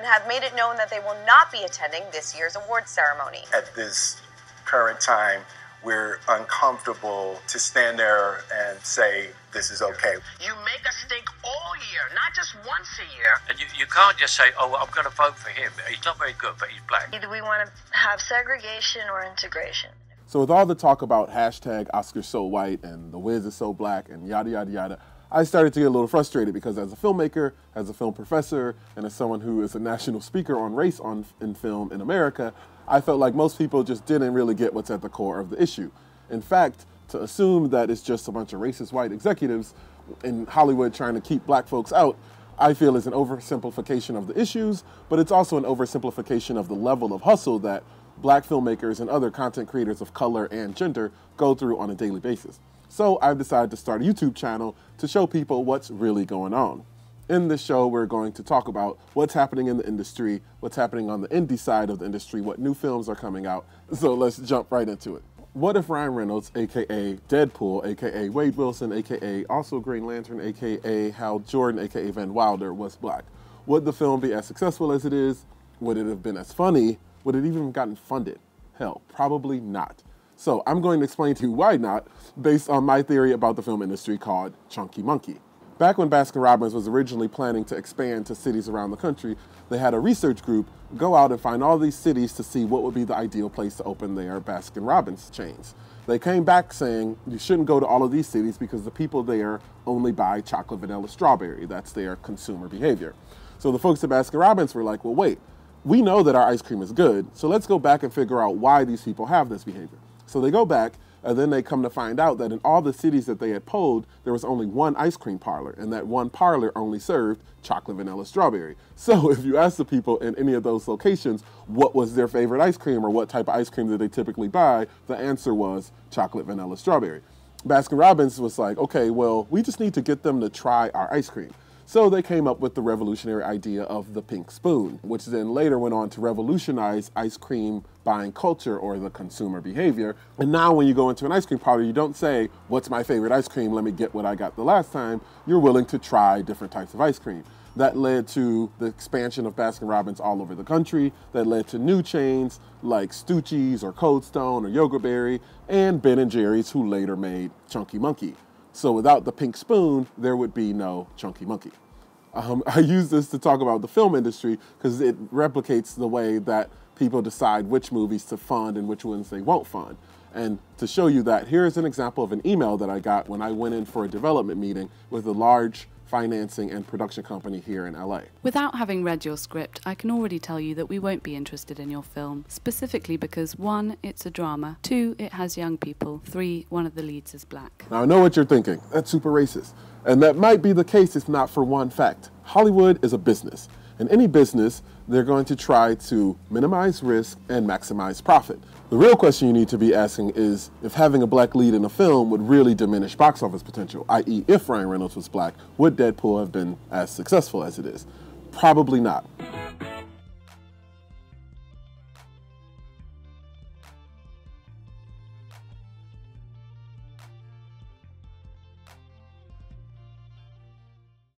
and have made it known that they will not be attending this year's awards ceremony. At this current time, we're uncomfortable to stand there and say this is okay. You make us think all year, not just once a year. And you can't just say, oh, I'm going to vote for him. He's not very good, but he's black. Either we want to have segregation or integration. So with all the talk about hashtag Oscars so white and the Wiz is so black and yada, yada, yada, I started to get a little frustrated because as a filmmaker, as a film professor, and as someone who is a national speaker on race in film in America, I felt like most people just didn't really get what's at the core of the issue. In fact, to assume that it's just a bunch of racist white executives in Hollywood trying to keep black folks out, I feel is an oversimplification of the issues, but it's also an oversimplification of the level of hustle that black filmmakers and other content creators of color and gender go through on a daily basis. So I've decided to start a YouTube channel to show people what's really going on. In this show, we're going to talk about what's happening in the industry, what's happening on the indie side of the industry, what new films are coming out. So let's jump right into it. What if Ryan Reynolds, aka Deadpool, aka Wade Wilson, aka also Green Lantern, aka Hal Jordan, aka Van Wilder, was black? Would the film be as successful as it is? Would it have been as funny? Would it even have gotten funded? Hell, probably not. So I'm going to explain to you why not, based on my theory about the film industry called Chunky Monkey. Back when Baskin-Robbins was originally planning to expand to cities around the country, they had a research group go out and find all these cities to see what would be the ideal place to open their Baskin-Robbins chains. They came back saying you shouldn't go to all of these cities because the people there only buy chocolate, vanilla, strawberry. That's their consumer behavior. So the folks at Baskin-Robbins were like, well, wait, we know that our ice cream is good, so let's go back and figure out why these people have this behavior. So they go back, and then they come to find out that in all the cities that they had polled, there was only one ice cream parlor, and that one parlor only served chocolate, vanilla, strawberry. So if you ask the people in any of those locations what was their favorite ice cream or what type of ice cream did they typically buy, the answer was chocolate, vanilla, strawberry. Baskin-Robbins was like, okay, well, we just need to get them to try our ice cream. So they came up with the revolutionary idea of the pink spoon, which then later went on to revolutionize ice cream buying culture or the consumer behavior. And now when you go into an ice cream parlor, you don't say, what's my favorite ice cream? Let me get what I got the last time. You're willing to try different types of ice cream. That led to the expansion of Baskin-Robbins all over the country. That led to new chains like Stucci's or Cold Stone or Yogurt Berry and Ben & Jerry's, who later made Chunky Monkey. So without the pink spoon, there would be no Chunky Monkey. I use this to talk about the film industry because it replicates the way that people decide which movies to fund and which ones they won't fund. And to show you that, here's an example of an email that I got when I went in for a development meeting with a large financing and production company here in LA. Without having read your script, I can already tell you that we won't be interested in your film, specifically because 1, it's a drama, 2, it has young people, 3, one of the leads is black. Now I know what you're thinking, that's super racist. And that might be the case if not for one fact. Hollywood is a business. In any business, they're going to try to minimize risk and maximize profit. The real question you need to be asking is if having a black lead in a film would really diminish box office potential, i.e. if Ryan Reynolds was black, would Deadpool have been as successful as it is? Probably not.